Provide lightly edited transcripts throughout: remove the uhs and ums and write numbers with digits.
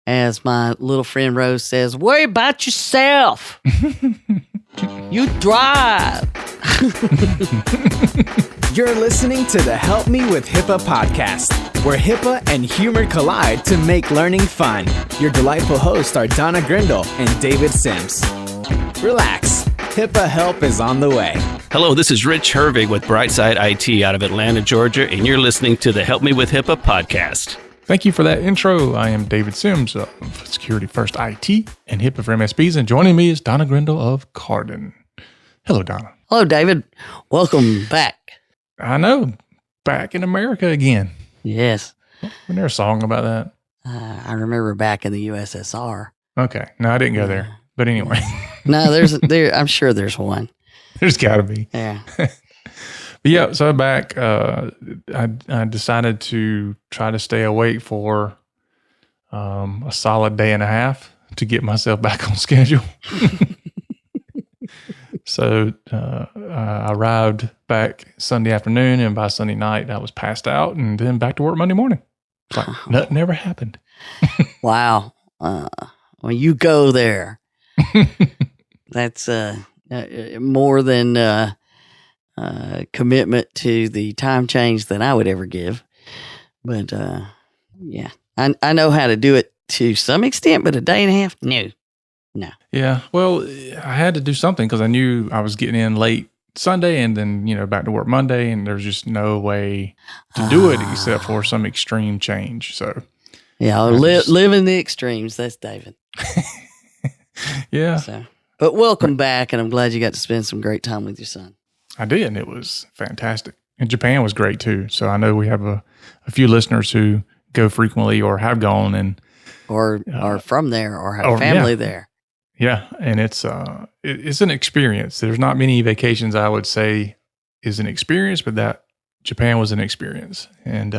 as my little friend Rose says, worry about yourself. You drive. You're listening to the Help Me with HIPAA podcast, where HIPAA and humor collide to make learning fun. Your delightful hosts are Donna Grindle and David Sims. Relax. HIPAA help is on the way. Hello, this is Rich Hervig with Brightside IT out of Atlanta, Georgia, and you're listening to the Help Me with HIPAA podcast. Thank you for that intro. I am David Sims of Security First IT and HIPAA for MSPs, and joining me is Donna Grindle of Cardin. Hello, Donna. Hello, David. Welcome back. I know, back in America again. Yes. Wasn't there a song about that? I remember back in the USSR. Okay. No, I didn't go there. But anyway. No, I'm sure there's one. There's got to be. Yeah. But yeah, so back, I decided to try to stay awake for a solid day and a half to get myself back on schedule. So I arrived back Sunday afternoon, and by Sunday night, I was passed out, and then back to work Monday morning. It's like nothing ever happened. Wow. When you go there, that's more than commitment to the time change that I would ever give. But yeah, I know how to do it to some extent, but a day and a half, no. Yeah, well, I had to do something because I knew I was getting in late Sunday and then, back to work Monday, and there's just no way to do it except for some extreme change. So, yeah, live in the extremes. That's David. Yeah. So, but welcome back, and I'm glad you got to spend some great time with your son. I did, and it was fantastic. And Japan was great too. So I know we have a few listeners who go frequently or have gone and or are from there or have family there. Yeah, and it's an experience. There's not many vacations I would say is an experience, but that Japan was an experience. And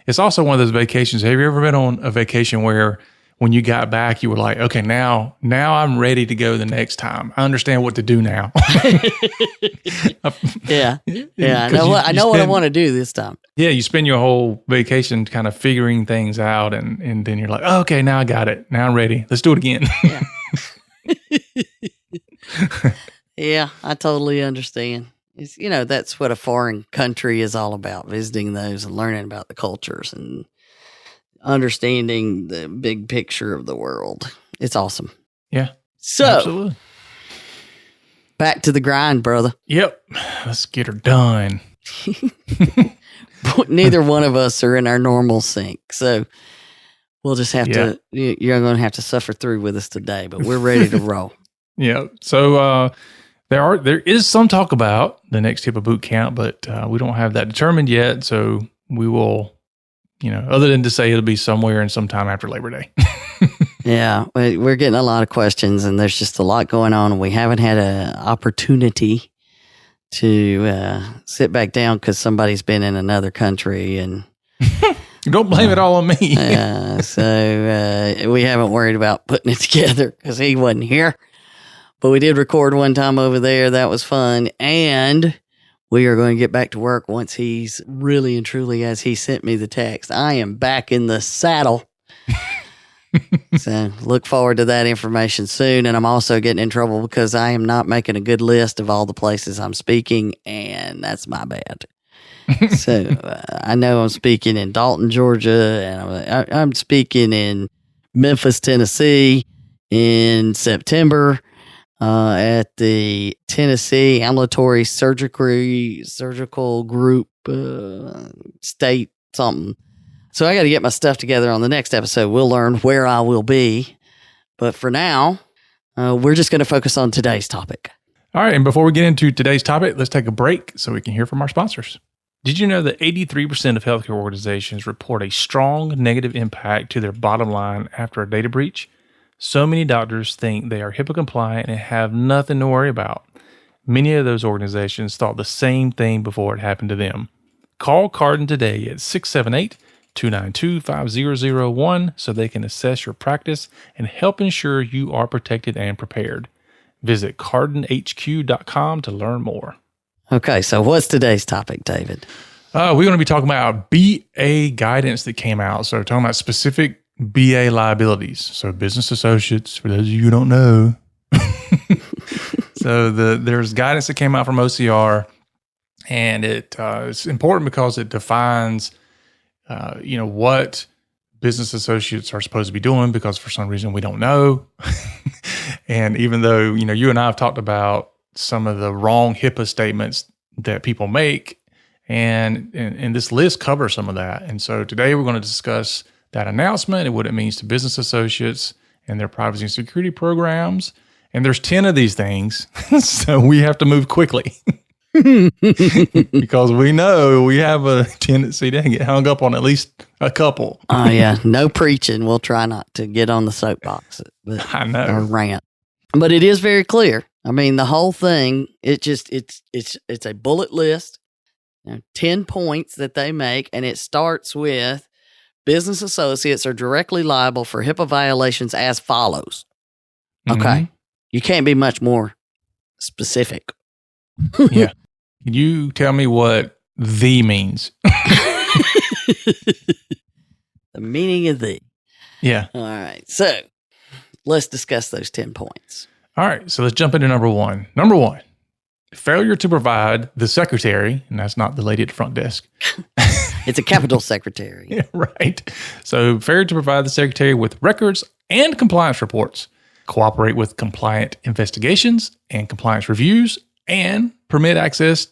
it's also one of those vacations. Have you ever been on a vacation where when you got back, you were like, okay, now I'm ready to go the next time. I understand what to do now. Yeah. I know what I want to do this time. Yeah, you spend your whole vacation kind of figuring things out, and then you're like, oh, okay, now I got it. Now I'm ready. Let's do it again. Yeah. Yeah, I totally understand. It's, that's what a foreign country is all about, visiting those and learning about the cultures and understanding the big picture of the world. It's awesome. Yeah. So, absolutely. Back to the grind, brother. Yep. Let's get her done. Neither one of us are in our normal sync. So we'll just have to, you're going to have to suffer through with us today, but we're ready to roll. Yeah. So there is some talk about the next HIPAA boot camp, but we don't have that determined yet. So we will, other than to say it'll be somewhere and sometime after Labor Day. Yeah. We're getting a lot of questions, and there's just a lot going on. We haven't had an opportunity to sit back down because somebody's been in another country and don't blame it all on me. So we haven't worried about putting it together because he wasn't here. But we did record one time over there. That was fun. And we are going to get back to work once he's really and truly, as he sent me the text, I am back in the saddle. So look forward to that information soon. And I'm also getting in trouble because I am not making a good list of all the places I'm speaking, and that's my bad. So I know I'm speaking in Dalton, Georgia, and I'm speaking in Memphis, Tennessee in September at the Tennessee Ambulatory Surgical Group State something. So I got to get my stuff together on the next episode. We'll learn where I will be. But for now, we're just going to focus on today's topic. All right. And before we get into today's topic, let's take a break so we can hear from our sponsors. Did you know that 83% of healthcare organizations report a strong negative impact to their bottom line after a data breach? So many doctors think they are HIPAA compliant and have nothing to worry about. Many of those organizations thought the same thing before it happened to them. Call Cardin today at 678-292-5001 so they can assess your practice and help ensure you are protected and prepared. Visit cardinhq.com to learn more. Okay, so what's today's topic, David? We're going to be talking about BA guidance that came out. So talking about specific BA Liabilities. So business associates, for those of you who don't know. So there's guidance that came out from OCR, and it's important because it defines, what business associates are supposed to be doing, because for some reason we don't know. And even though, you and I have talked about some of the wrong HIPAA statements that people make, and this list covers some of that. And so today we're going to discuss that announcement and what it means to business associates and their privacy and security programs. And there's 10 of these things, so we have to move quickly. Because we know we have a tendency to get hung up on at least a couple. Oh, yeah. No preaching. We'll try not to get on the soapbox. But, I know. or rant. But it is very clear. I mean, the whole thing, it's a bullet list, 10 points that they make, and it starts with business associates are directly liable for HIPAA violations as follows. Okay. Mm-hmm. You can't be much more specific. Yeah. Can you tell me what "the" means? The meaning of the. Yeah. All right. So let's discuss those 10 points. All right. So let's jump into number one. Number one, failure to provide the secretary, and that's not the lady at the front desk. It's a capital secretary. Yeah, right. So failure to provide the secretary with records and compliance reports, cooperate with compliant investigations and compliance reviews, and permit access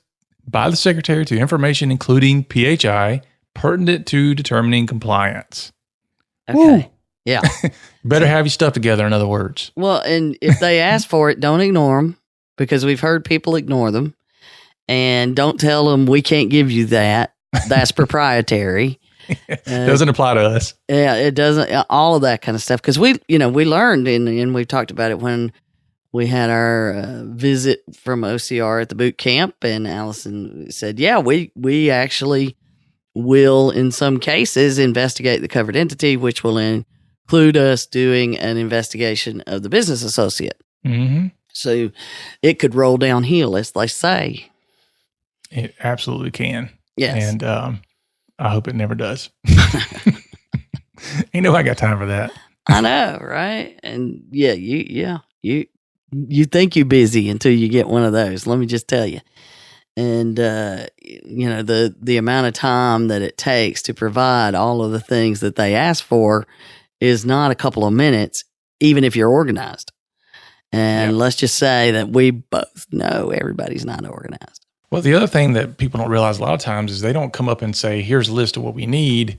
by the secretary to information including PHI pertinent to determining compliance. Okay. Woo. Yeah. Better have your stuff together, in other words. Well, and if they ask for it, don't ignore them, because we've heard people ignore them. And don't tell them we can't give you that. That's proprietary. Doesn't apply to us. Yeah, it doesn't. All of that kind of stuff. Because we learned, and we talked about it when we had our visit from OCR at the boot camp, and Allison said, yeah, we actually will, in some cases, investigate the covered entity, which will include us doing an investigation of the business associate. Mm-hmm. So it could roll downhill, as they say. It absolutely can. Yes. And I hope it never does. Ain't nobody got time for that. I know, right? And you think you're busy until you get one of those. Let me just tell you. And the amount of time that it takes to provide all of the things that they ask for is not a couple of minutes, even if you're organized. And let's just say that we both know everybody's not organized. Well, the other thing that people don't realize a lot of times is they don't come up and say, here's a list of what we need,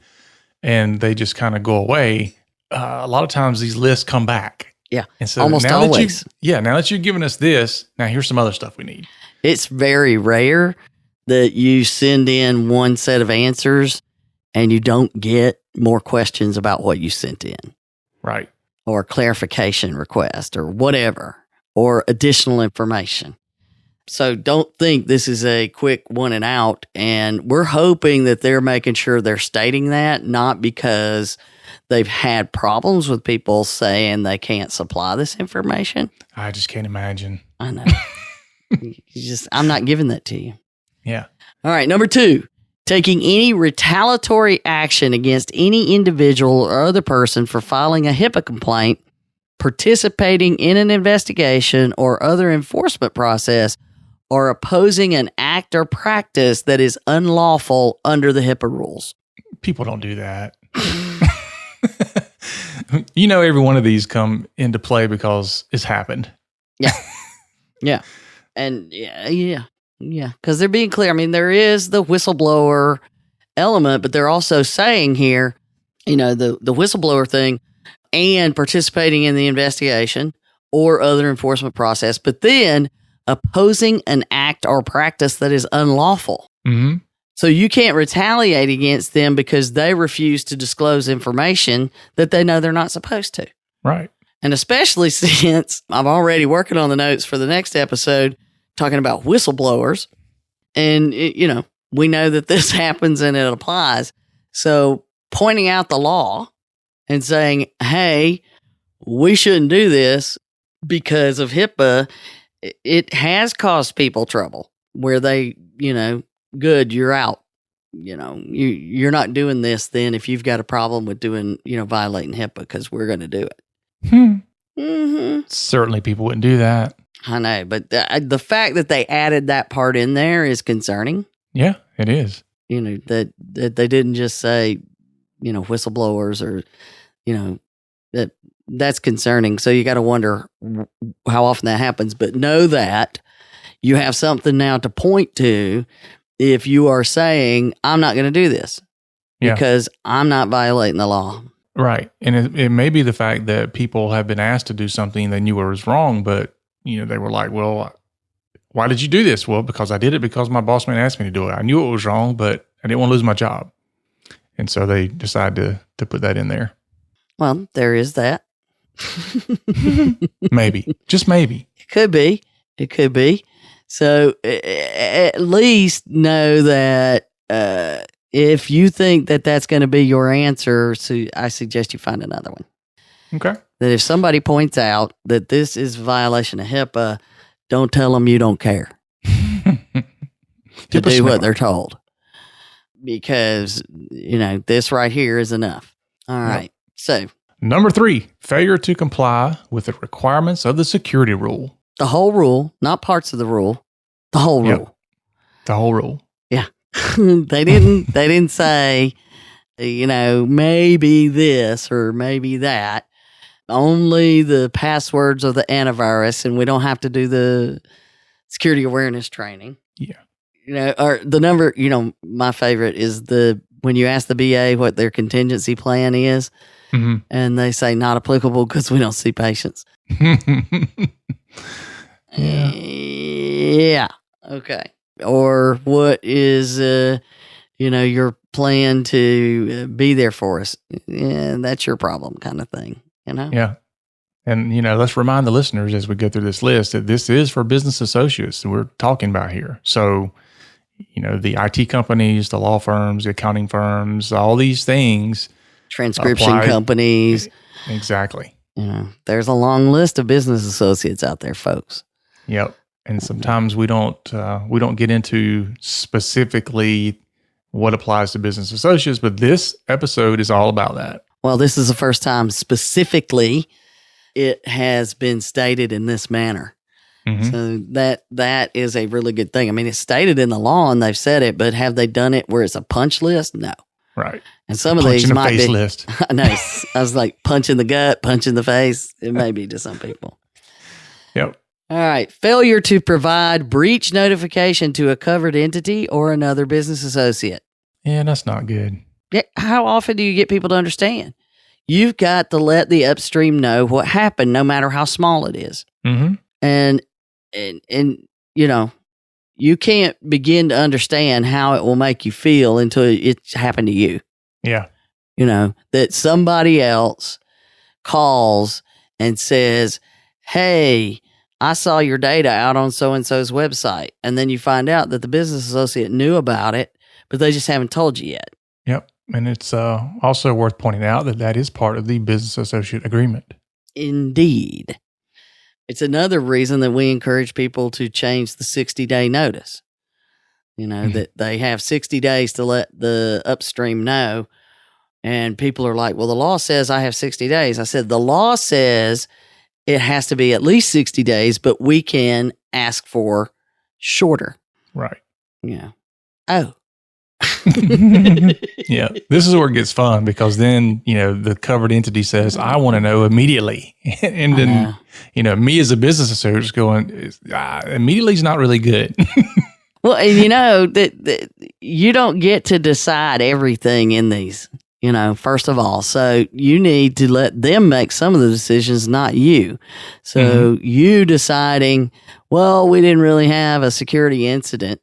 and they just kind of go away. A lot of times these lists come back. Yeah, and so almost always. Now that you've given us this, now here's some other stuff we need. It's very rare that you send in one set of answers and you don't get more questions about what you sent in. Right. Or clarification request or whatever, or additional information. So don't think this is a quick one and out. And we're hoping that they're making sure they're stating that, not because they've had problems with people saying they can't supply this information. I just can't imagine. I know. I'm not giving that to you. Yeah. All right. Number 2, taking any retaliatory action against any individual or other person for filing a HIPAA complaint, participating in an investigation or other enforcement process, or opposing an act or practice that is unlawful under the HIPAA rules. People don't do that. Every one of these come into play because it's happened. Yeah. Yeah. And yeah. Because they're being clear. I mean, there is the whistleblower element, but they're also saying here, the whistleblower thing and participating in the investigation or other enforcement process, but then opposing an act or practice that is unlawful. Mm-hmm. So you can't retaliate against them because they refuse to disclose information that they know they're not supposed to. Right. And especially since I'm already working on the notes for the next episode talking about whistleblowers. And, we know that this happens and it applies. So pointing out the law and saying, hey, we shouldn't do this because of HIPAA, it has caused people trouble where they, good, you're out. you're not doing this then if you've got a problem with doing, violating HIPAA, because we're going to do it. Certainly people wouldn't do that. I know, but the fact that they added that part in there is concerning. Yeah, it is. That they didn't just say, whistleblowers or, that's concerning. So you got to wonder how often that happens, but know that you have something now to point to if you are saying, I'm not going to do this because I'm not violating the law. Right. And it may be the fact that people have been asked to do something they knew was wrong, but, they were like, well, why did you do this? Well, because I did it because my boss man asked me to do it. I knew it was wrong, but I didn't want to lose my job. And so they decided to put that in there. Well, there is that. Maybe. Just maybe. It could be. So at least know that if you think that that's going to be your answer, so I suggest you find another one. Okay. That if somebody points out that this is a violation of HIPAA, don't tell them you don't care to do what they're told. Because, this right here is enough. All right. So. Number 3, failure to comply with the requirements of the security rule. The whole rule, not parts of the rule. The whole rule. The whole rule. Yeah. They didn't say, maybe this or maybe that. Only the passwords of the antivirus, and we don't have to do the security awareness training. Yeah. Or the number, my favorite is when you ask the BA what their contingency plan is, and they say not applicable because we don't see patients. Yeah. Okay. Or what is, your plan to be there for us? Yeah, that's your problem kind of thing, Yeah. And, let's remind the listeners as we go through this list that this is for business associates that we're talking about here. So, the IT companies, the law firms, the accounting firms, all these things. Transcription companies. Exactly. There's a long list of business associates out there, folks. Yep. And sometimes we don't get into specifically what applies to business associates, but this episode is all about that. Well, this is the first time specifically it has been stated in this manner. So that is a really good thing. I mean, it's stated in the law and they've said it, but have they done it where it's a punch list? No. Right. And some of these might be list. I know. I was like punch in the gut, punch in the face. It may be to some people. Yep. All right. Failure to provide breach notification to a covered entity or another business associate. Yeah, that's not good. Yeah. How often do you get people to understand? You've got to let the upstream know what happened, no matter how small it is. And you can't begin to understand how it will make you feel until it's happened to you. Yeah. That somebody else calls and says, hey, I saw your data out on so-and-so's website. And then you find out that the business associate knew about it, but they just haven't told you yet. Yep. And it's also worth pointing out that is part of the business associate agreement. Indeed. It's another reason that we encourage people to change the 60-day notice. That they have 60 days to let the upstream know. And people are like, well, the law says I have 60 days. I said, the law says it has to be at least 60 days, but we can ask for shorter. Right. Yeah. Oh. Yeah. This is where it gets fun because then, the covered entity says, I want to know immediately. And then, me as a business associate is going, immediately is not really good. Well, and that you don't get to decide everything in these, first of all. So you need to let them make some of the decisions, not you. So you deciding, well, we didn't really have a security incident.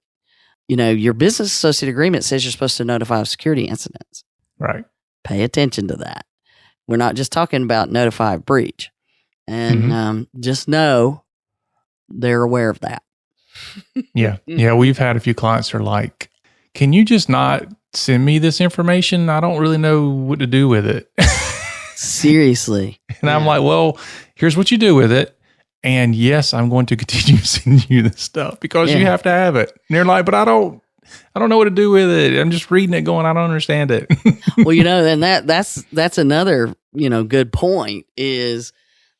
Your business associate agreement says you're supposed to notify of security incidents. Right. Pay attention to that. We're not just talking about notify of breach. And just know they're aware of that. Yeah. Yeah. We've had a few clients who are like, can you just not send me this information? I don't really know what to do with it. Seriously. And I'm like, well, here's what you do with it. And yes, I'm going to continue to send you this stuff because you have to have it. And they're like, but I don't I don't know what to do with it. I'm just reading it going, I don't understand it. Well, and that's another, good point is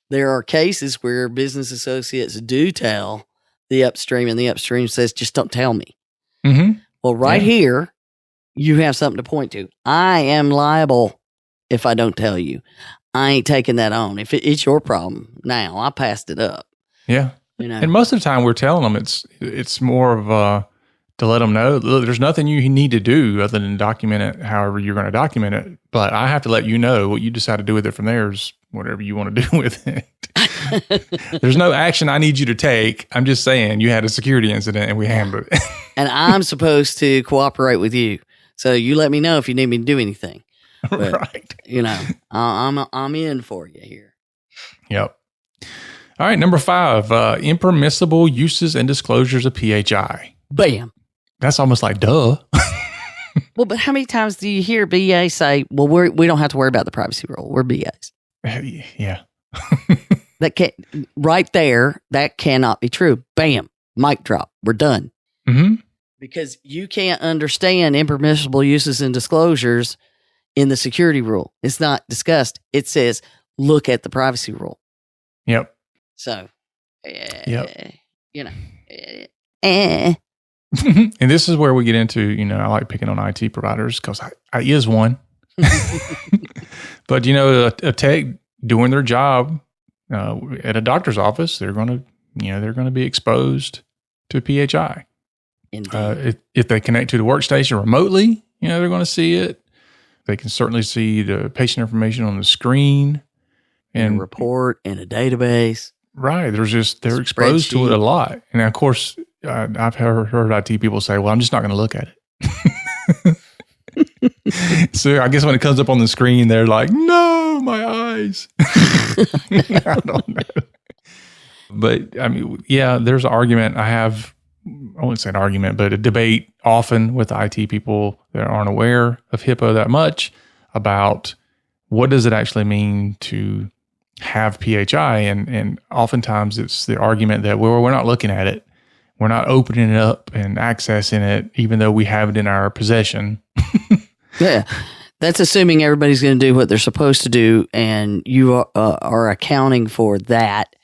there are cases where business associates do tell the upstream and the upstream says, just don't tell me. Mm-hmm. Well, here, you have something to point to. I am liable if I don't tell you. I ain't taking that on. If it's your problem now, I passed it up. Yeah. And most of the time we're telling them it's more of to let them know, look, there's nothing you need to do other than document it however you're going to document it. But I have to let you know what you decide to do with it from there is whatever you want to do with it. There's no action I need you to take. I'm just saying you had a security incident and we handled it. And I'm supposed to cooperate with you. So you let me know if you need me to do anything. But, right. I'm in for you here. Yep. All right. Number 5, impermissible uses and disclosures of PHI. Bam. That's almost like duh. Well, but how many times do you hear BA say, well, we don't have to worry about the privacy rule. We're BAs. Yeah. That can't, right there, that cannot be true. Bam. Mic drop. We're done. Mm-hmm. Because you can't understand impermissible uses and disclosures in the security rule. It's not discussed. It says, look at the privacy rule. Yep. So, And this is where we get into, I like picking on IT providers because I is one. But, a tech doing their job at a doctor's office, they're going to be exposed to PHI. If they connect to the workstation remotely, they're going to see it. They can certainly see the patient information on the screen and a report and a database. Right. They're exposed to it a lot. And of course, I've heard IT people say, well, I'm just not going to look at it. So I guess when it comes up on the screen, they're like, no, my eyes. I don't know. But I mean, yeah, there's an argument. I wouldn't say an argument, but a debate often with IT people that aren't aware of HIPAA that much about what does it actually mean to have PHI. And oftentimes it's the argument that, well, we're not looking at it. We're not opening it up and accessing it, even though we have it in our possession. Yeah. That's assuming everybody's going to do what they're supposed to do. And you are accounting for that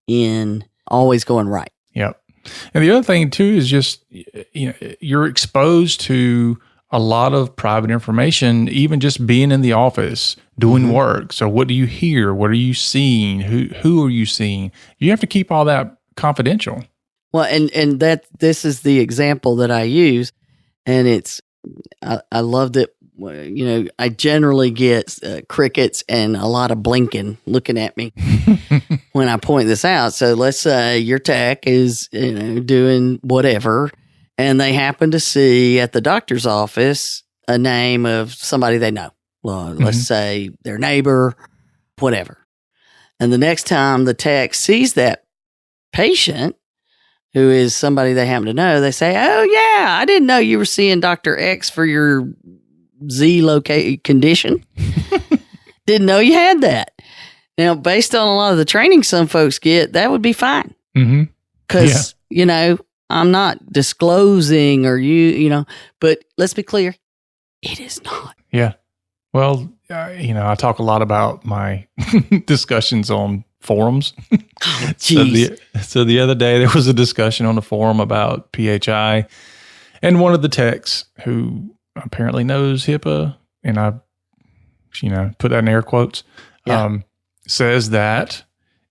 in always going right. Yep. And the other thing too is just, you're exposed to a lot of private information, even just being in the office, doing work. So what do you hear? What are you seeing? Who are you seeing? You have to keep all that confidential. Well, and this is the example that I use, and I loved it. I generally get crickets and a lot of blinking looking at me when I point this out. So let's say your tech is doing whatever, and they happen to see at the doctor's office a name of somebody they know. Well, let's say their neighbor, whatever. And the next time the tech sees that patient, who is somebody they happen to know, they say, oh, yeah, I didn't know you were seeing Dr. X for your Z condition. Didn't know you had that. Now, based on a lot of the training some folks get, that would be fine. Because, I'm not disclosing or but let's be clear, it is not. Yeah. Well, I talk a lot about my discussions on forums. Oh, geez. So the other day there was a discussion on the forum about PHI, and one of the techs who apparently knows HIPAA, and I, put that in air quotes, says that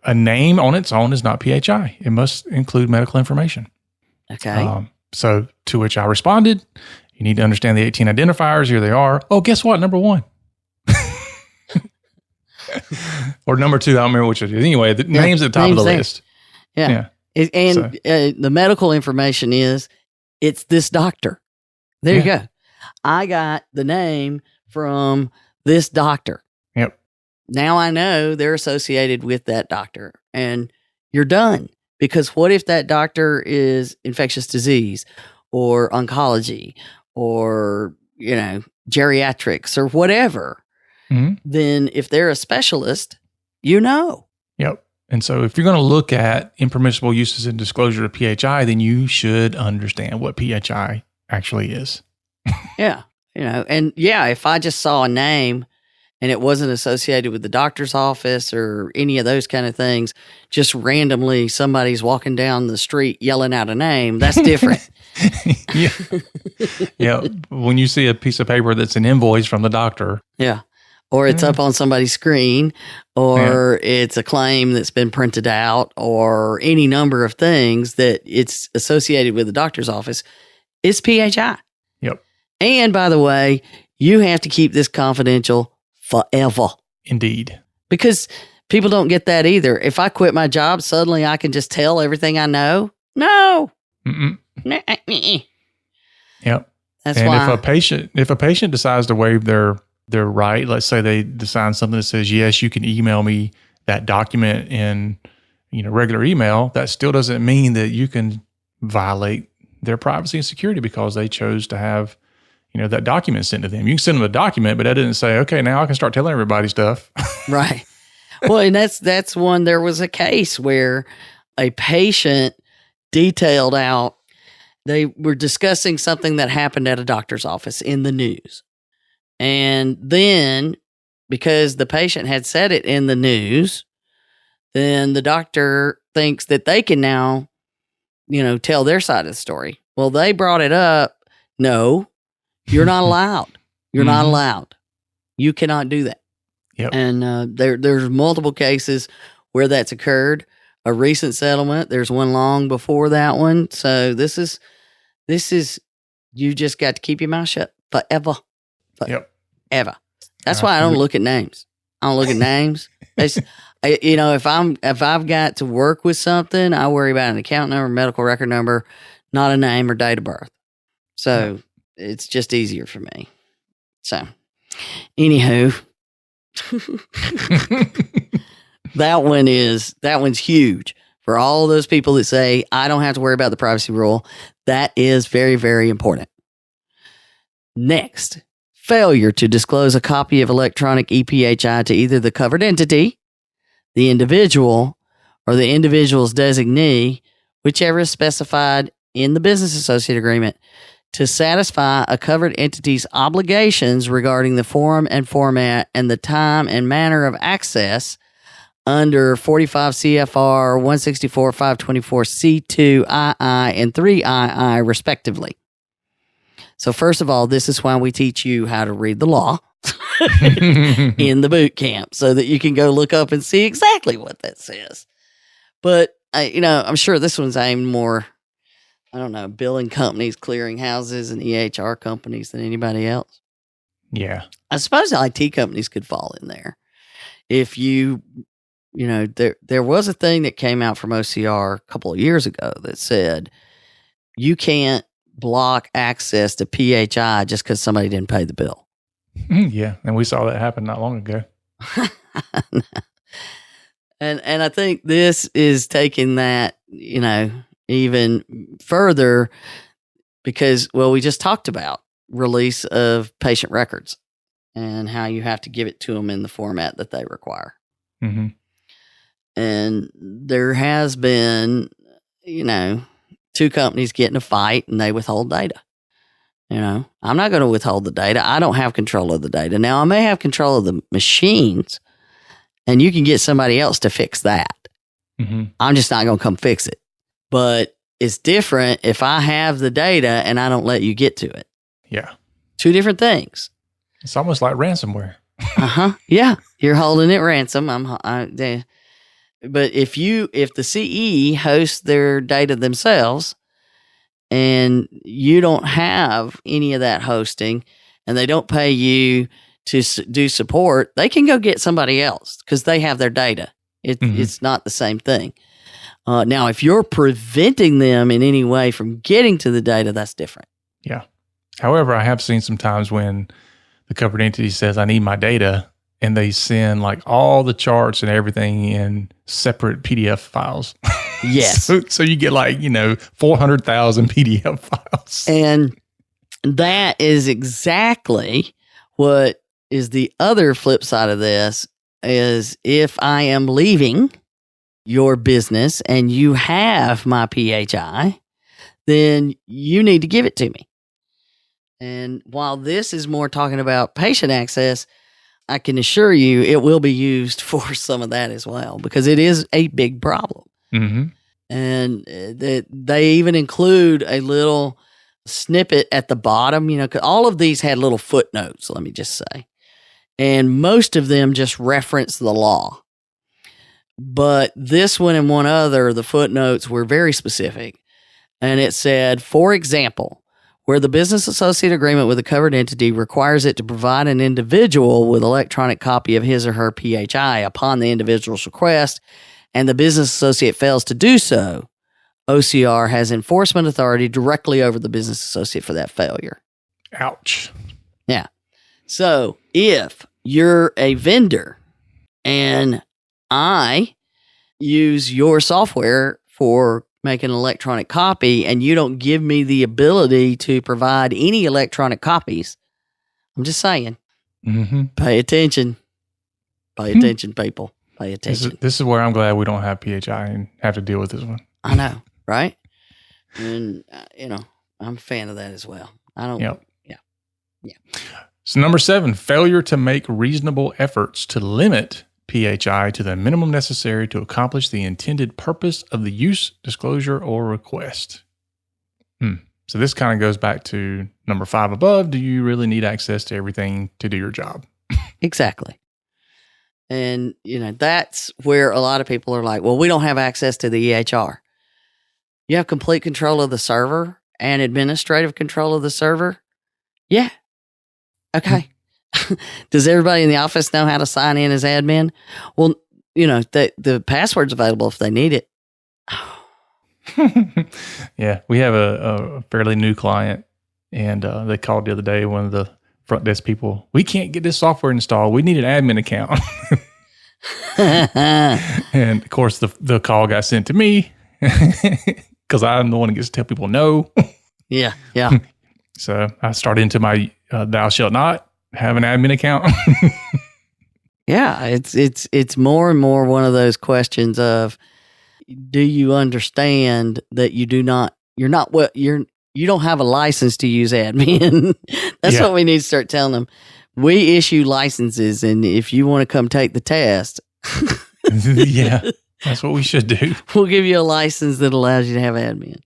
a name on its own is not PHI. It must include medical information. Okay. So to which I responded, you need to understand the 18 identifiers. Here they are. Oh, guess what? Number 1. Or number 2, I don't remember which it is. Anyway, the name's at the top of the list. Yeah. The medical information it's this doctor. There you go. I got the name from this doctor. Yep. Now I know they're associated with that doctor, and you're done. Because what if that doctor is infectious disease or oncology or, geriatrics or whatever? Then if they're a specialist, Yep. And so if you're going to look at impermissible uses and disclosure of PHI, then you should understand what PHI actually is. Yeah. And yeah, if I just saw a name and it wasn't associated with the doctor's office or any of those kind of things, just randomly somebody's walking down the street yelling out a name, that's different. Yeah. Yeah. When you see a piece of paper that's an invoice from the doctor. Yeah. Or it's up on somebody's screen, or it's a claim that's been printed out, or any number of things that it's associated with the doctor's office, it's PHI. Yep. And by the way, you have to keep this confidential forever. Indeed. Because people don't get that either. If I quit my job, suddenly I can just tell everything I know. No. Mm-mm. Yep. That's and why. if a patient decides to waive their right, let's say they sign something that says, yes, you can email me that document in regular email, that still doesn't mean that you can violate their privacy and security because they chose to have that document sent to them. You can send them a document, but that didn't say, okay, now I can start telling everybody stuff. Right. Well, and that's one. There was a case where a patient detailed out, they were discussing something that happened at a doctor's office in the news. And then because the patient had said it in the news, then the doctor thinks that they can now, tell their side of the story. Well, they brought it up. No, you're not allowed. You're not allowed. You cannot do that. Yep. And there's multiple cases where that's occurred. A recent settlement. There's one long before that one. So this is, you just got to keep your mouth shut forever. Yep. Ever. That's why I don't look at names. I don't look at names. If I've got to work with something, I worry about an account number, medical record number, not a name or date of birth. So it's just easier for me. So, anywho, that one's huge for all those people that say I don't have to worry about the privacy rule. That is very, very important. Next, failure to disclose a copy of electronic EPHI to either the covered entity, the individual, or the individual's designee, whichever is specified in the business associate agreement, to satisfy a covered entity's obligations regarding the form and format and the time and manner of access under 45 CFR 164, 524 C2 II and 3 II respectively. So first of all, this is why we teach you how to read the law in the boot camp so that you can go look up and see exactly what that says. But, I'm sure this one's aimed more, billing companies, clearing houses, and EHR companies than anybody else. Yeah. I suppose IT companies could fall in there. If there was a thing that came out from OCR a couple of years ago that said you can't block access to PHI just because somebody didn't pay the bill. Yeah, and we saw that happen not long ago. And I think this is taking that, even further because, we just talked about release of patient records and how you have to give it to them in the format that they require. Mm-hmm. And there has been, two companies get in a fight and they withhold data. I'm not going to withhold the data. I don't have control of the data. Now, I may have control of the machines, and you can get somebody else to fix that. Mm-hmm. I'm just not going to come fix it. But it's different if I have the data and I don't let you get to it. Yeah. Two different things. It's almost like ransomware. Yeah. You're holding it ransom. But if the CE hosts their data themselves and you don't have any of that hosting and they don't pay you to do support, they can go get somebody else because they have their data. It's not the same thing. Now, if you're preventing them in any way from getting to the data, that's different. Yeah. However, I have seen some times when the covered entity says, I need my data, and they send like all the charts and everything in separate PDF files. Yes. So you get 400,000 PDF files. And that is exactly what is the other flip side of this is if I am leaving your business and you have my PHI, then you need to give it to me. And while this is more talking about patient access, I can assure you it will be used for some of that as well, because it is a big problem. Mm-hmm. And they even include a little snippet at the bottom, 'cause all of these had little footnotes, let me just say. And most of them just reference the law. But this one and one other, the footnotes were very specific. And it said, for example, where the business associate agreement with a covered entity requires it to provide an individual with electronic copy of his or her PHI upon the individual's request, and the business associate fails to do so, OCR has enforcement authority directly over the business associate for that failure. Ouch. Yeah. So if you're a vendor and I use your software for making an electronic copy and you don't give me the ability to provide any electronic copies, I'm just saying, pay attention. Pay attention, people. Pay attention. This is where I'm glad we don't have PHI and have to deal with this one. I know, right? And, I'm a fan of that as well. I don't. Yep. Yeah. So number 7, failure to make reasonable efforts to limit PHI to the minimum necessary to accomplish the intended purpose of the use, disclosure, or request. So this kind of goes back to number 5 above. Do you really need access to everything to do your job? Exactly. And, that's where a lot of people are like, well, we don't have access to the EHR. You have complete control of the server and administrative control of the server? Yeah. Okay. Does everybody in the office know how to sign in as admin? Well, the password's available if they need it. Yeah, we have a fairly new client, and they called the other day, one of the front desk people, we can't get this software installed. We need an admin account. And of course, the call got sent to me because I'm the one that gets to tell people no. Yeah. So I started into my thou shalt not have an admin account. Yeah, it's more and more one of those questions of, do you understand that you don't have a license to use admin? That's what we need to start telling them. We issue licenses, and if you want to come take the test, yeah, that's what we should do. We'll give you a license that allows you to have admin.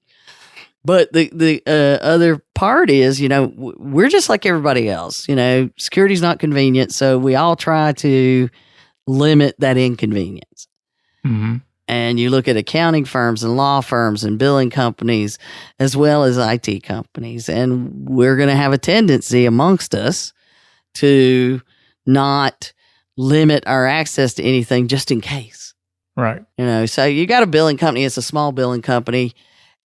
But the other part is, we're just like everybody else. Security's not convenient, so we all try to limit that inconvenience. Mm-hmm. And you look at accounting firms and law firms and billing companies, as well as IT companies, and we're going to have a tendency amongst us to not limit our access to anything just in case. Right. So you got a billing company. It's a small billing company.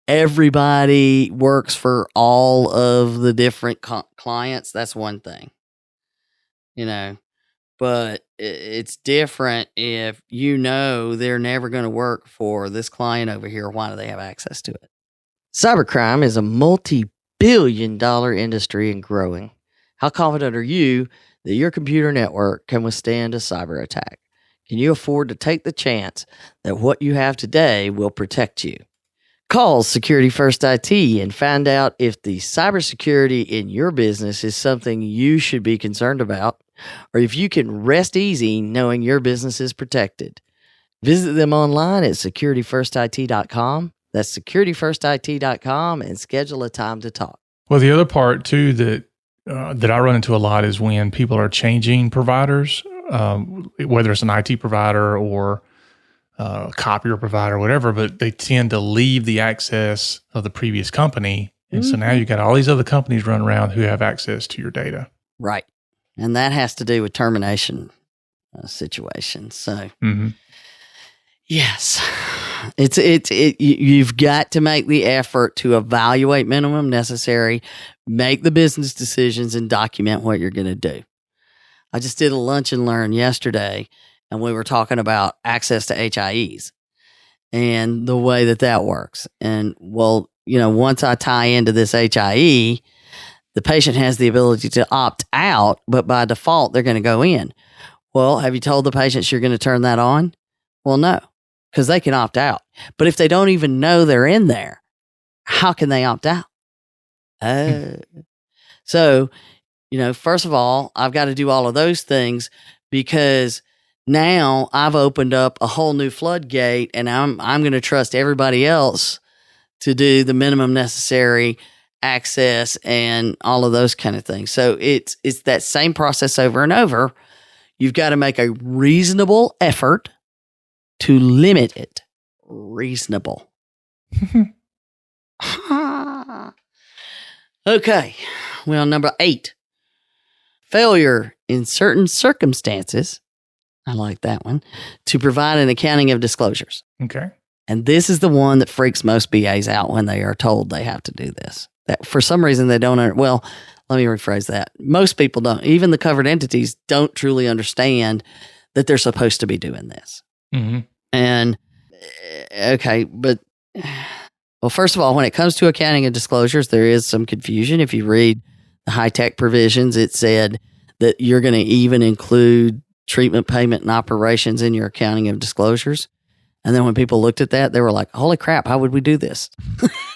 Everybody works for all of the different clients. That's one thing, but it's different if they're never going to work for this client over here. Why do they have access to it? Cybercrime is a multi-billion-dollar industry and growing. How confident are you that your computer network can withstand a cyber attack? Can you afford to take the chance that what you have today will protect you? Call Security First IT and find out if the cybersecurity in your business is something you should be concerned about, or if you can rest easy knowing your business is protected. Visit them online at securityfirstit.com. That's securityfirstit.com, and schedule a time to talk. Well, the other part too that I run into a lot is when people are changing providers, whether it's an IT provider or copier provider or whatever, but they tend to leave the access of the previous company. And so now you got all these other companies running around who have access to your data. Right. And that has to do with termination situations. So yes, you've got to make the effort to evaluate minimum necessary, make the business decisions, and document what you're going to do. I just did a lunch and learn yesterday, and we were talking about access to HIEs and the way that works. And once I tie into this HIE, the patient has the ability to opt out, but by default, they're going to go in. Well, have you told the patients you're going to turn that on? Well, no, because they can opt out. But if they don't even know they're in there, how can they opt out? So, first of all, I've got to do all of those things because now I've opened up a whole new floodgate, and I'm going to trust everybody else to do the minimum necessary access and all of those kind of things. So it's that same process over and over. You've got to make a reasonable effort to limit it. Reasonable. Okay. Well, number 8. Failure in certain circumstances. I like that one. To provide an accounting of disclosures. Okay. And this is the one that freaks most BAs out when they are told they have to do this. That for some reason they don't. Well, let me rephrase that. Most people don't. Even the covered entities don't truly understand that they're supposed to be doing this. Mm-hmm. And okay, but well, first of all, when it comes to accounting and disclosures, there is some confusion. If you read the high-tech provisions, it said that you're going to even include treatment, payment, and operations in your accounting of disclosures. And then when people looked at that, they were like, holy crap, how would we do this?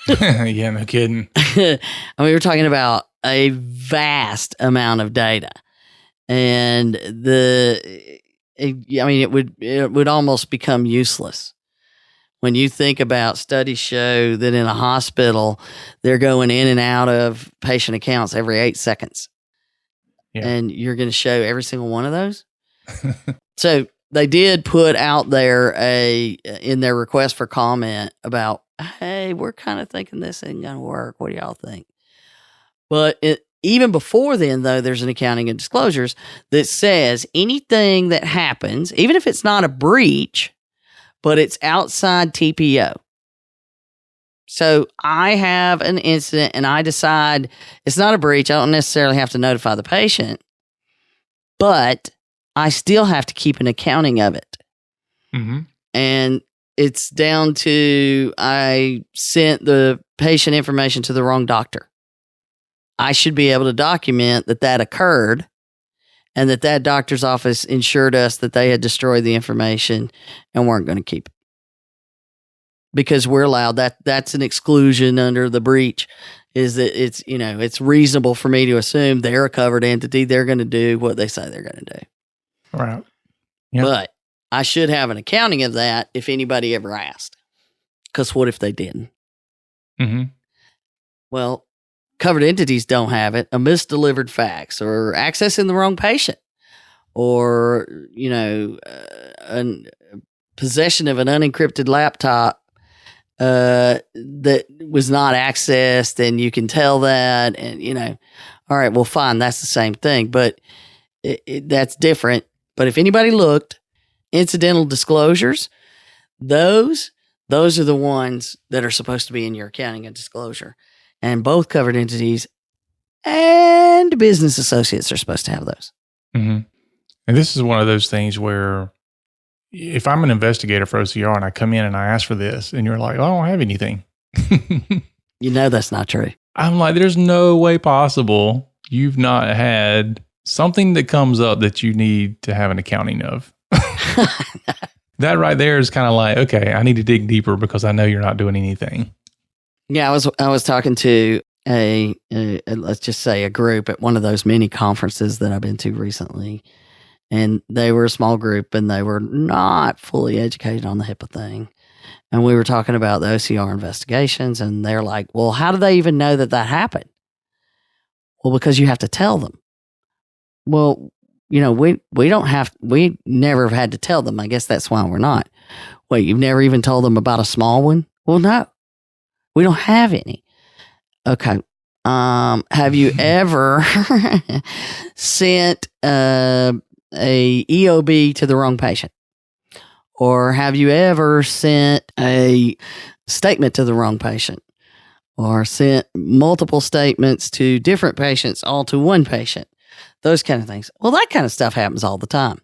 Yeah, no kidding. I mean, we're talking about a vast amount of data. And it would almost become useless. When you think about studies show that in a hospital, they're going in and out of patient accounts every 8 seconds. Yeah. And you're going to show every single one of those. So they did put out there in their request for comment about, hey, we're kind of thinking this ain't going to work. What do y'all think? But even before then, though, there's an accounting and disclosures that says anything that happens, even if it's not a breach, but it's outside TPO. So I have an incident and I decide it's not a breach. I don't necessarily have to notify the patient, but I still have to keep an accounting of it. Mm-hmm. And it's down to I sent the patient information to the wrong doctor. I should be able to document that occurred and that doctor's office insured us that they had destroyed the information and weren't going to keep it. Because we're allowed that's an exclusion under the breach, is that it's reasonable for me to assume they're a covered entity. They're going to do what they say they're going to do. Right. Yep. But I should have an accounting of that if anybody ever asked. Because what if they didn't? Mm-hmm. Well, covered entities don't have it. A misdelivered fax or accessing the wrong patient or, possession of an unencrypted laptop that was not accessed, and you can tell that, and all right, well, fine, that's the same thing, but that's different. But if anybody looked, incidental disclosures, those are the ones that are supposed to be in your accounting and disclosure, and both covered entities and business associates are supposed to have those. Mm-hmm. And this is one of those things where if I'm an investigator for OCR and I come in and I ask for this and you're like, oh, I don't have anything. That's not true. I'm like, there's no way possible you've not had something that comes up that you need to have an accounting of. That right there is kind of like, okay, I need to dig deeper because I know you're not doing anything. Yeah, I was talking to a let's just say a group at one of those mini conferences that I've been to recently. And they were a small group and they were not fully educated on the HIPAA thing. And we were talking about the OCR investigations and they're like, well, how do they even know that happened? Well, because you have to tell them. Well, we never have had to tell them. I guess that's why we're not. Wait, you've never even told them about a small one? Well, no, we don't have any. Okay. Have you ever sent a EOB to the wrong patient? Or have you ever sent a statement to the wrong patient? Or sent multiple statements to different patients all to one patient? Those kind of things. Well, that kind of stuff happens all the time.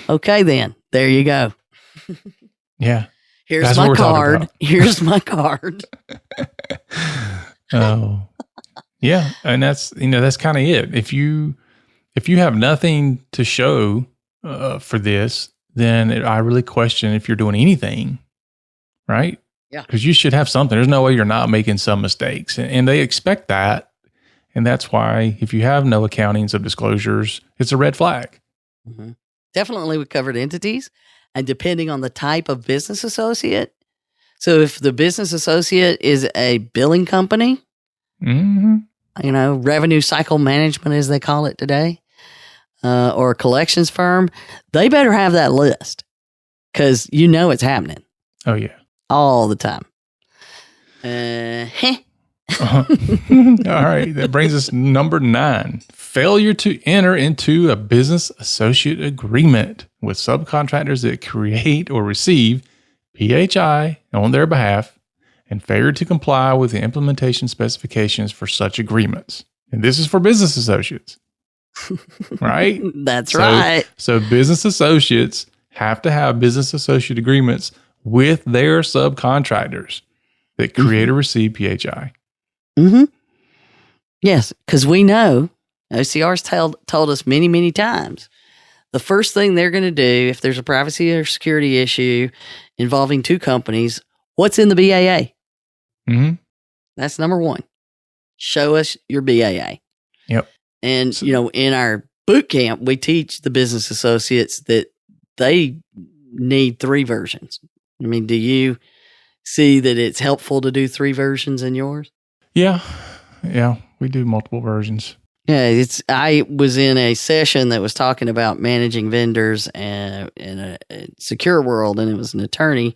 Okay, then. There you go. Yeah. Here's my card. Here's my card. Oh. Yeah, and that's kind of it. If you have nothing to show for this, then I really question if you're doing anything, right? Yeah. Because you should have something. There's no way you're not making some mistakes. And they expect that. And that's why if you have no accountings of disclosures, it's a red flag. Mm-hmm. Definitely with covered entities. And depending on the type of business associate. So if the business associate is a billing company, revenue cycle management, as they call it today, or a collections firm, they better have that list because it's happening. Oh, yeah. All the time. All right. That brings us to number 9. Failure to enter into a business associate agreement with subcontractors that create or receive PHI on their behalf and failure to comply with the implementation specifications for such agreements. And this is for business associates, right? That's right. So business associates have to have business associate agreements with their subcontractors that create or receive PHI. Mm-hmm. Yes, because we know, OCR's told us many, many times, the first thing they're going to do if there's a privacy or security issue involving two companies, what's in the BAA? Mm-hmm. That's number 1. Show us your BAA. Yep. And, in our boot camp, we teach the business associates that they need 3 versions. I mean, do you see that it's helpful to do 3 versions in yours? Yeah. Yeah. We do multiple versions. Yeah. I was in a session that was talking about managing vendors in a secure world, and it was an attorney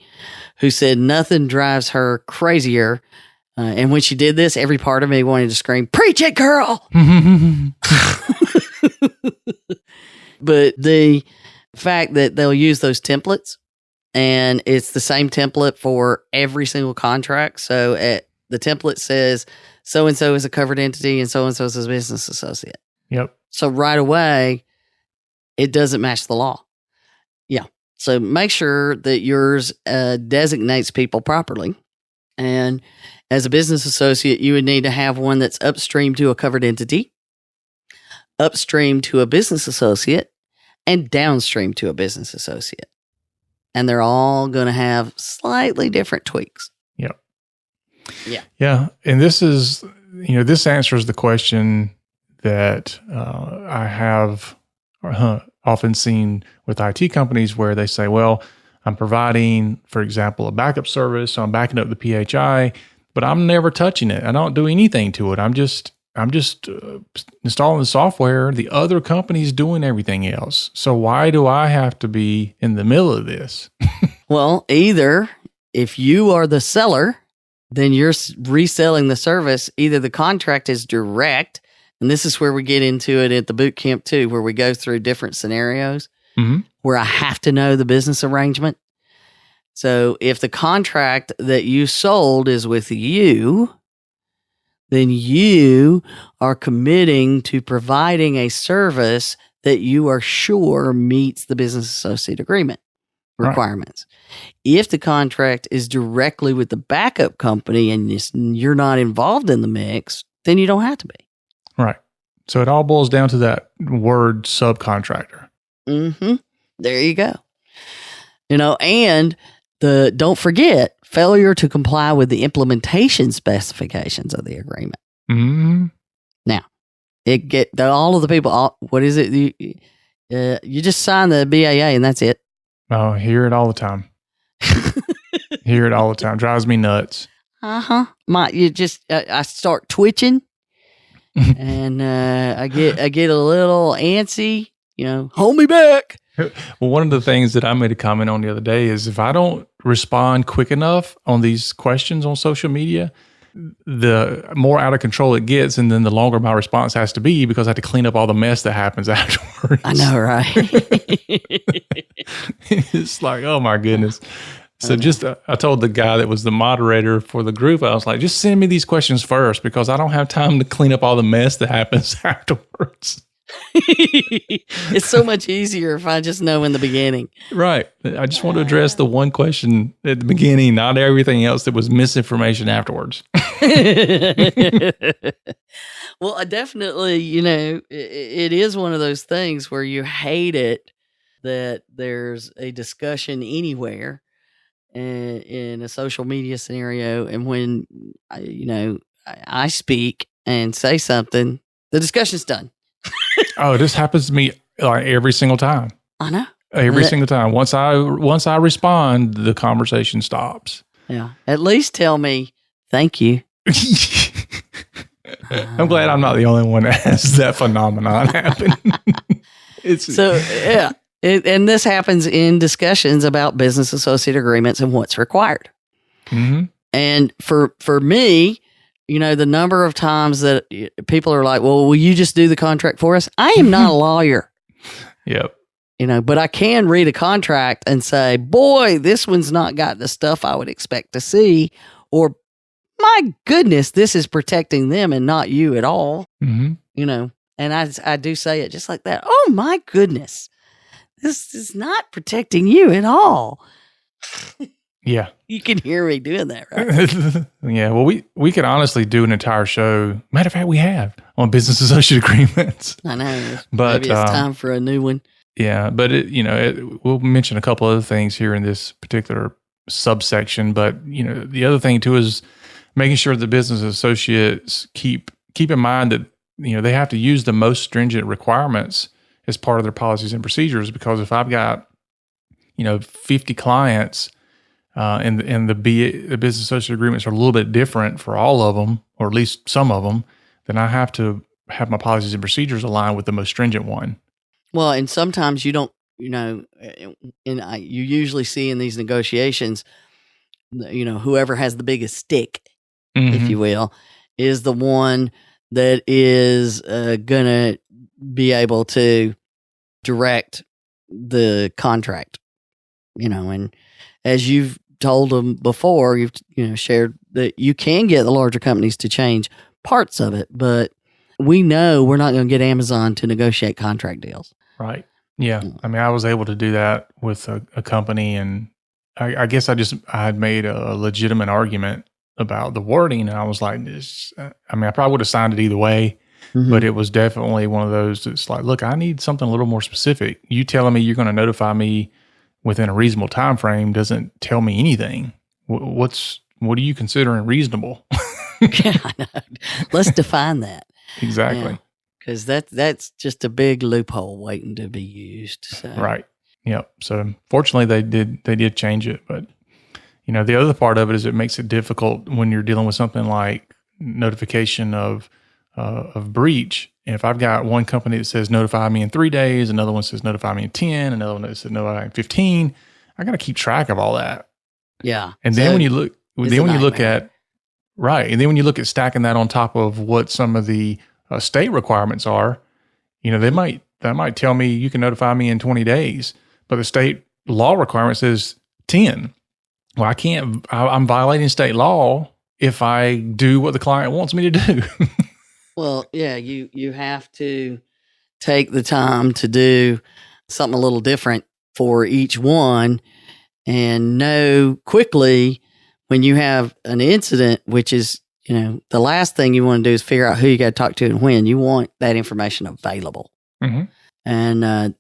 who said nothing drives her crazier. And when she did this, every part of me wanted to scream, "Preach it, girl!" But the fact that they'll use those templates, and it's the same template for every single contract. So the template says so-and-so is a covered entity and so-and-so is a business associate. Yep. So right away, it doesn't match the law. Yeah. So make sure that yours designates people properly. And as a business associate, you would need to have one that's upstream to a covered entity, upstream to a business associate, and downstream to a business associate. And they're all going to have slightly different tweaks. Yep. Yeah. Yeah. And this is, this answers the question that I have often seen with IT companies where they say, well, I'm providing, for example, a backup service. So I'm backing up the PHI, but I'm never touching it. I don't do anything to it. I'm just installing the software. The other company's doing everything else. So why do I have to be in the middle of this? Well, either if you are the seller, then you're reselling the service. Either the contract is direct, and this is where we get into it at the boot camp too, where we go through different scenarios where I have to know the business arrangement. So if the contract that you sold is with you, then you are committing to providing a service that you are sure meets the business associate agreement requirements. Right. If the contract is directly with the backup company and you're not involved in the mix, then you don't have to be. Right. So it all boils down to that word subcontractor. Mm-hmm. There you go. And don't forget, failure to comply with the implementation specifications of the agreement. Mm-hmm. Now, all of the people, what is it? You just sign the BAA and that's it. Oh, hear it all the time. Hear it all the time. Drives me nuts. I start twitching and I get a little antsy, hold me back. Well, one of the things that I made a comment on the other day is if I don't respond quick enough on these questions on social media, the more out of control it gets, and then the longer my response has to be because I have to clean up all the mess that happens afterwards. I know, right? It's like, oh my goodness. So I told the guy that was the moderator for the group, I was like, just send me these questions first because I don't have time to clean up all the mess that happens afterwards. It's so much easier if I just know in the beginning. Right. I just want to address the one question at the beginning, not everything else that was misinformation afterwards. Well, I definitely, it is one of those things where you hate it that there's a discussion anywhere in a social media scenario, and when I speak and say something, the discussion's done. Oh, this happens to me like every single time. I know. Every single time. Once I respond, the conversation stops. Yeah. At least tell me thank you. I'm glad I'm not the only one that has that phenomenon happen. And this happens in discussions about business associate agreements and what's required. Mm-hmm. And for me, the number of times that people are like, well, will you just do the contract for us? I am not a lawyer. Yep. But I can read a contract and say, boy, this one's not got the stuff I would expect to see. Or, my goodness, this is protecting them and not you at all. Mm-hmm. And I do say it just like that. Oh, my goodness. This is not protecting you at all. Yeah. You can hear me doing that, right? Yeah. Well, we could honestly do an entire show. Matter of fact, we have on business associate agreements. I know. But maybe it's time for a new one. Yeah. But we'll mention a couple other things here in this particular subsection. But, the other thing too is making sure the business associates keep in mind that, they have to use the most stringent requirements as part of their policies and procedures. Because if I've got, 50 clients, and the business associate agreements are a little bit different for all of them, or at least some of them, then I have to have my policies and procedures aligned with the most stringent one. Well, and sometimes you don't, you usually see in these negotiations, whoever has the biggest stick, if you will, is the one that is going to be able to direct the contract, and as you've told them before, you've shared that you can get the larger companies to change parts of it, but we know we're not going to get Amazon to negotiate contract deals. Right. Yeah. I mean, I was able to do that with a company, and I guess I had made a legitimate argument about the wording, and I was like, I probably would have signed it either way, but it was definitely one of those that's like, look, I need something a little more specific. You telling me you're going to notify me within a reasonable time frame doesn't tell me anything. What are you considering reasonable? Yeah, I know. Let's define that. Exactly. Because that's just a big loophole waiting to be used. So. Right. Yep. So fortunately they did change it, but the other part of it is it makes it difficult when you're dealing with something like notification of breach. And if I've got one company that says notify me in 3 days, another one says notify me in 10, another one that says notify me in 15, I got to keep track of all that. Yeah. And then when you look at stacking that on top of what some of the state requirements are, that might tell me you can notify me in 20 days, but the state law requirement says 10. Well, I can't. I'm violating state law if I do what the client wants me to do. Well, yeah, you have to take the time to do something a little different for each one, and know quickly when you have an incident, which is, the last thing you want to do is figure out who you got to talk to and when. You want that information available. Mm-hmm. And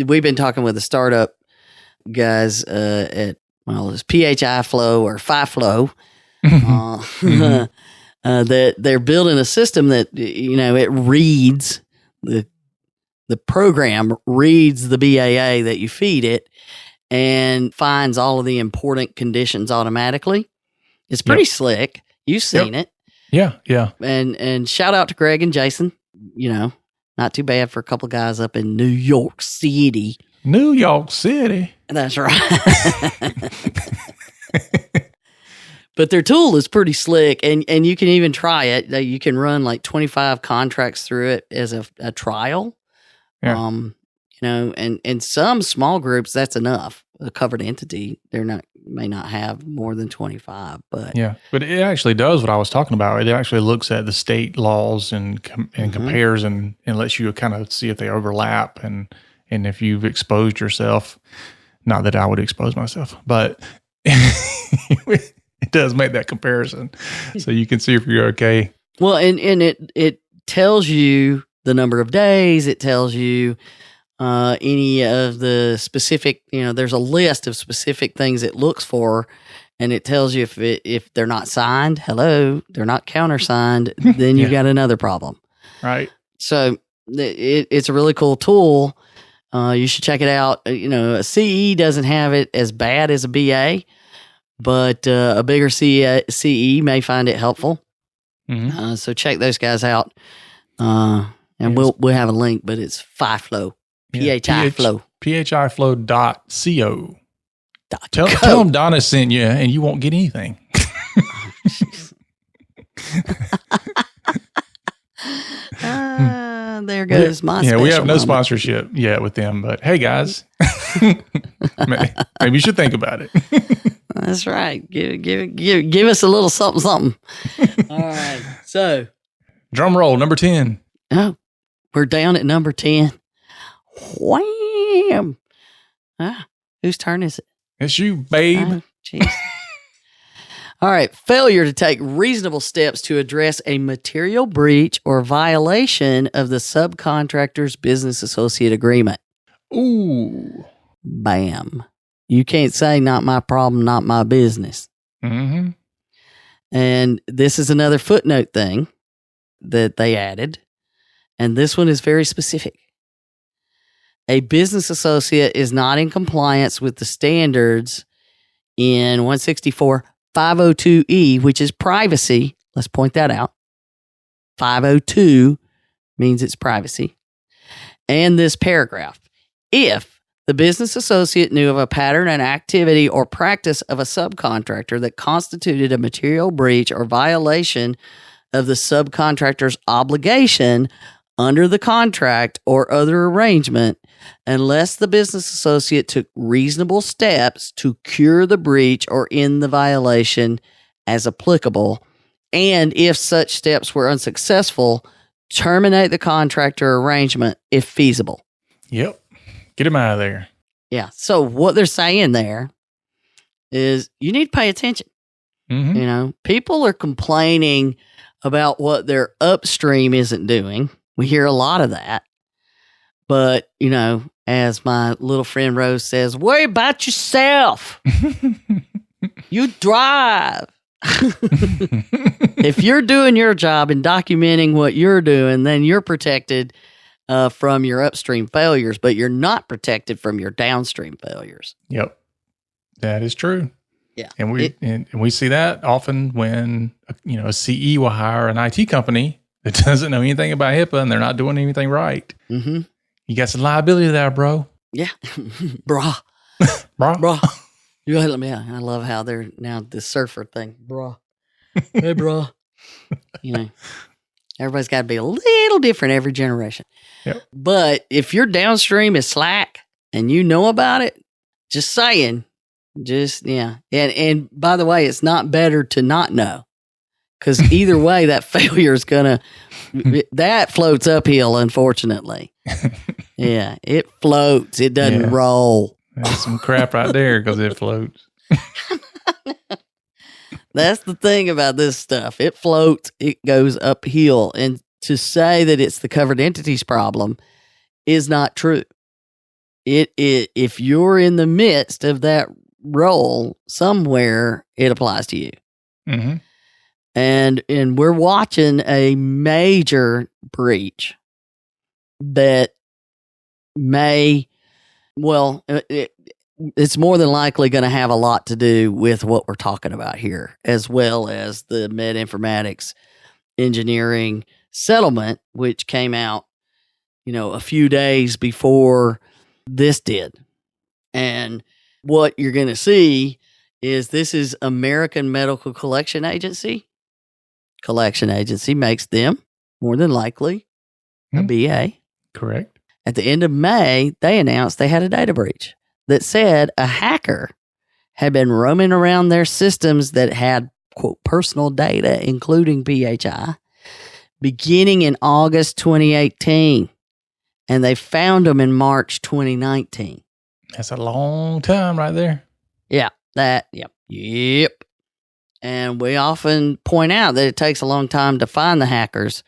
we've been talking with the startup guys at, it's PHI Flow or FiFlow. That they're building a system that, it reads the program reads the BAA that you feed it and finds all of the important conditions automatically. It's pretty slick. You've seen it. Yeah. Yeah. And shout out to Greg and Jason, not too bad for a couple of guys up in New York City. New York City. That's right. But their tool is pretty slick, and you can even try it. You can run like 25 contracts through it as a trial. Yeah. And some small groups, that's enough. A covered entity, may not have more than 25, but yeah, but it actually does what I was talking about. It actually looks at the state laws and compares and lets you kind of see if they overlap and if you've exposed yourself. Not that I would expose myself, but it does make that comparison, so you can see if you're okay. Well, and it tells you the number of days. It tells you any of the specific, there's a list of specific things it looks for, and it tells you if they're not signed, they're not countersigned, then you've got another problem. Right. So it's a really cool tool. You should check it out. A CE doesn't have it as bad as a BA, but a bigger CE may find it helpful. Mm-hmm. So check those guys out. And we'll have a link, but it's PhiFlow. PHIFlow. PHIFlow.co. Tell them Donna sent you, and you won't get anything. There goes my special we have no moment. sponsorship yet with them, but hey, guys, maybe you should think about it. That's right. Give us a little something. All right. So, drum roll, number 10. Oh, we're down at number 10. Wham! Whose turn is it? It's you, babe. Jeez. All right. Failure to take reasonable steps to address a material breach or violation of the subcontractor's business associate agreement. Ooh. Bam. You can't say not my problem, not my business. Mm-hmm. And this is another footnote thing that they added. And this one is very specific. A business associate is not in compliance with the standards in 164.502E, which is privacy. Let's point that out. 502 means it's privacy. And this paragraph. If the business associate knew of a pattern and activity or practice of a subcontractor that constituted a material breach or violation of the subcontractor's obligation under the contract or other arrangement, unless the business associate took reasonable steps to cure the breach or end the violation as applicable, and if such steps were unsuccessful, terminate the contract or arrangement if feasible. Yep. Get him out of there. Yeah. So what they're saying there is you need to pay attention. Mm-hmm. People are complaining about what their upstream isn't doing. We hear a lot of that. But, as my little friend Rose says, worry about yourself. You drive. If you're doing your job and documenting what you're doing, then you're protected from your upstream failures, but you're not protected from your downstream failures. Yep. That is true. Yeah. And we see that often when, a CE will hire an IT company that doesn't know anything about HIPAA and they're not doing anything right. Mm-hmm. You got some liability there, bro. Yeah. Brah. Brah. You let me out. I love how they're now the surfer thing. Brah. Hey, brah. Everybody's got to be a little different every generation. Yep. But if your downstream is slack and you know about it, just saying, And by the way, it's not better to not know. Because either way, that failure is that floats uphill, unfortunately. Yeah, it floats. It doesn't roll. That's some crap right there because it floats. That's the thing about this stuff. It floats. It goes uphill. And to say that it's the covered entities problem is not true. If you're in the midst of that role somewhere, it applies to you. Mm-hmm. And we're watching a major breach that it's more than likely going to have a lot to do with what we're talking about here, as well as the Med Informatics Engineering settlement, which came out, a few days before this did. And what you're going to see is this is American Medical Collection Agency. Collection agency makes them, more than likely, a BA. Correct. At the end of May, they announced they had a data breach that said a hacker had been roaming around their systems that had, quote, personal data, including PHI, beginning in August 2018. And they found them in March 2019. That's a long time right there. Yeah, Yep. And we often point out that it takes a long time to find the hackers,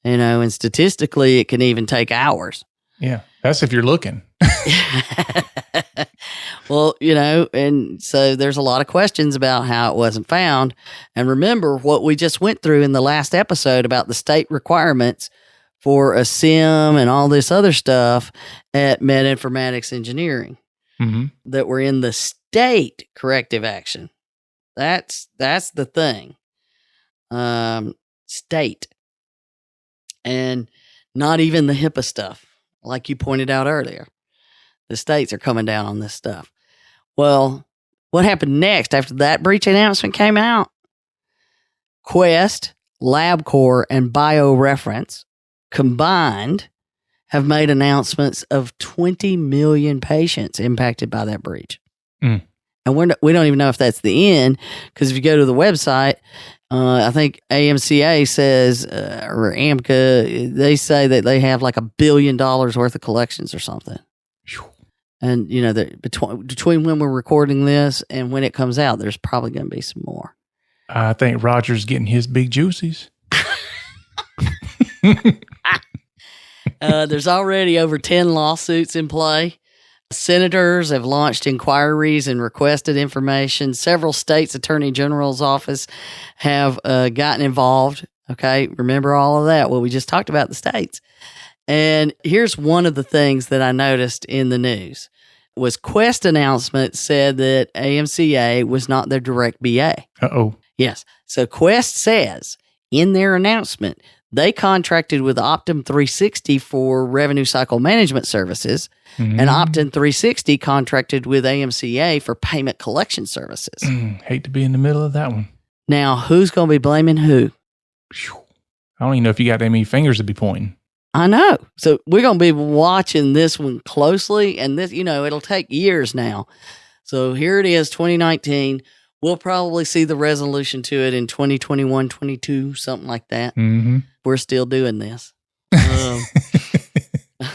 and statistically it can even take hours. Yeah. That's if you're looking. Well, and so there's a lot of questions about how it wasn't found. And remember what we just went through in the last episode about the state requirements for a SIM and all this other stuff at Med Informatics Engineering that were in the state corrective action. That's the thing. State. And not even the HIPAA stuff, like you pointed out earlier. The states are coming down on this stuff. Well, what happened next after that breach announcement came out? Quest, LabCorp, and BioReference combined have made announcements of 20 million patients impacted by that breach. And we don't even know if that's the end, because if you go to the website, I think AMCA says, or AMCA, they say that they have like $1 billion worth of collections or something. And, between when we're recording this and when it comes out, there's probably going to be some more. I think Roger's getting his big juicies. There's already over 10 lawsuits in play. Senators have launched inquiries and requested information. Several states' attorney general's office have gotten involved. Okay, remember all of that? Well, we just talked about the states. And here's one of the things that I noticed in the news was Quest announcement said that AMCA was not their direct BA. Uh-oh. Yes. So Quest says in their announcement, they contracted with Optum 360 for revenue cycle management services, and Optum 360 contracted with AMCA for payment collection services. Hate to be in the middle of that one. Now, who's going to be blaming who? I don't even know if you got that many fingers to be pointing. I know. So we're going to be watching this one closely, and this, it'll take years now. So here it is, 2019. We'll probably see the resolution to it in 2021, 22, something like that. We're still doing this.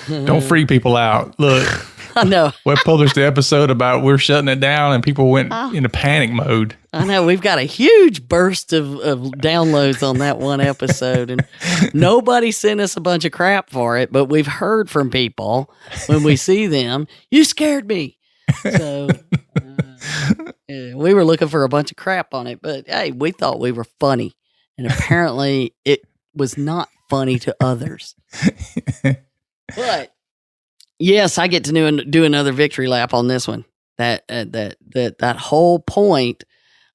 Don't freak people out. Look, I know. we published the episode about we're shutting it down, and people went into panic mode. I know. We've got a huge burst of downloads on that one episode, and nobody sent us a bunch of crap for it, but we've heard from people when we see them, you scared me. So yeah, we were looking for a bunch of crap on it, but hey, we thought we were funny, and apparently it was not funny to others. But yes, I get to do another victory lap on this one. That whole point,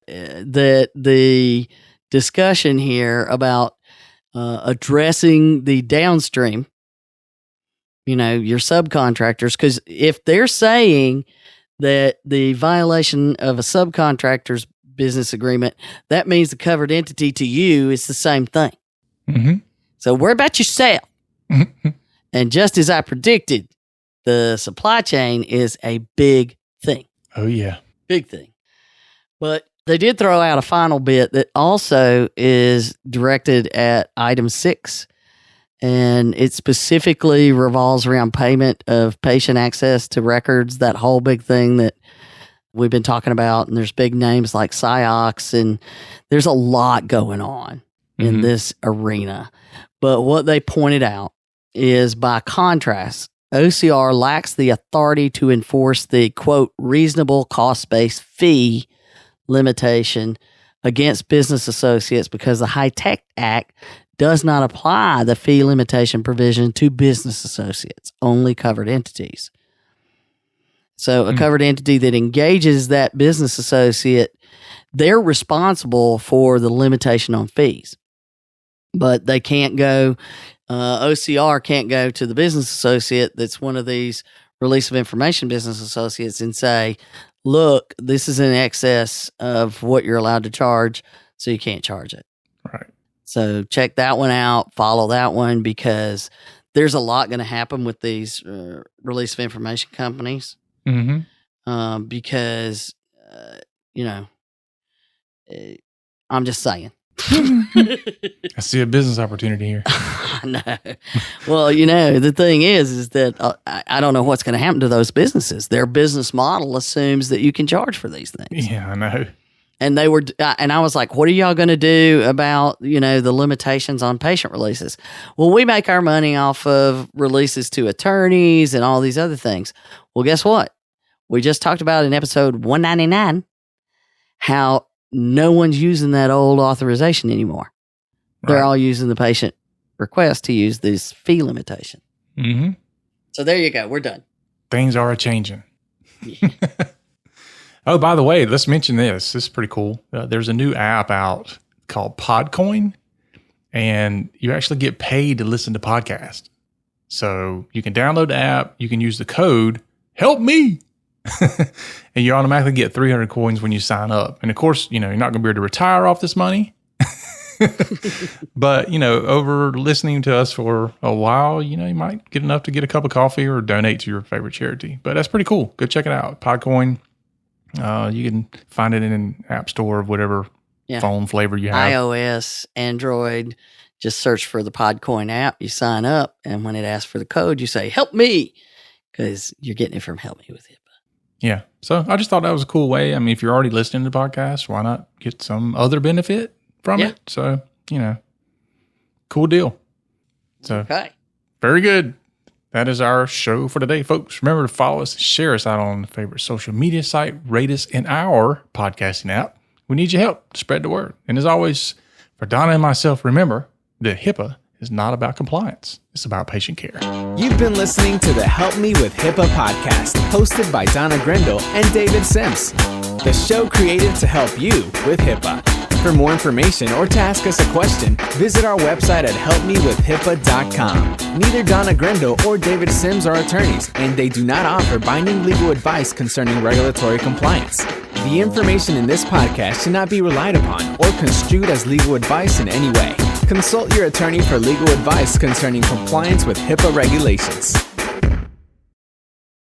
that the discussion here about addressing the downstream, your subcontractors, because if they're saying that the violation of a subcontractor's business agreement, that means the covered entity to you is the same thing. So worry about yourself. And just as I predicted, the supply chain is a big thing. Oh, yeah. Big thing. But they did throw out a final bit that also is directed at item 6. And it specifically revolves around payment of patient access to records, that whole big thing that we've been talking about. And there's big names like PsyOx, and there's a lot going on in this arena. But what they pointed out is, by contrast, OCR lacks the authority to enforce the, quote, reasonable cost-based fee limitation against business associates because the HITECH Act does not apply the fee limitation provision to business associates, only covered entities. So a covered entity that engages that business associate, they're responsible for the limitation on fees. But they can't go, OCR can't go to the business associate that's one of these release of information business associates and say, look, this is in excess of what you're allowed to charge, so you can't charge it. Right. So check that one out, follow that one, because there's a lot going to happen with these release of information companies. Because, I'm just saying. I see a business opportunity here. I know. Well, the thing is that I don't know what's going to happen to those businesses. Their business model assumes that you can charge for these things. Yeah, I know. And they were, and I was like, what are y'all going to do about, the limitations on patient releases? Well, we make our money off of releases to attorneys and all these other things. Well, guess what? We just talked about in episode 199 how no one's using that old authorization anymore. Right. They're all using the patient request to use this fee limitation. Mm-hmm. So there you go. We're done. Things are changing. Yeah. Oh, by the way, let's mention this. This is pretty cool. There's a new app out called Podcoin, and you actually get paid to listen to podcasts. So you can download the app. You can use the code, help me. And you automatically get 300 coins when you sign up. And of course, you're not going to be able to retire off this money. But, over listening to us for a while, you might get enough to get a cup of coffee or donate to your favorite charity. But that's pretty cool. Go check it out. Podcoin. You can find it in an app store of whatever phone flavor you have. iOS, Android, just search for the Podcoin app. You sign up, and when it asks for the code, you say, help me, because you're getting it from Help Me With HIPAA. Yeah. So I just thought that was a cool way. I mean, if you're already listening to the podcast, why not get some other benefit from it? So, cool deal. So, okay. Very good. That is our show for today, folks. Remember to follow us, share us out on the favorite social media site, rate us in our podcasting app. We need your help to spread the word. And as always, for Donna and myself, remember that HIPAA is not about compliance. It's about patient care. You've been listening to the Help Me With HIPAA podcast, hosted by Donna Grindle and David Sims. The show created to help you with HIPAA. For more information or to ask us a question, visit our website at helpmewithhipaa.com. Neither Donna Grindle or David Sims are attorneys, and they do not offer binding legal advice concerning regulatory compliance. The information in this podcast should not be relied upon or construed as legal advice in any way. Consult your attorney for legal advice concerning compliance with HIPAA regulations.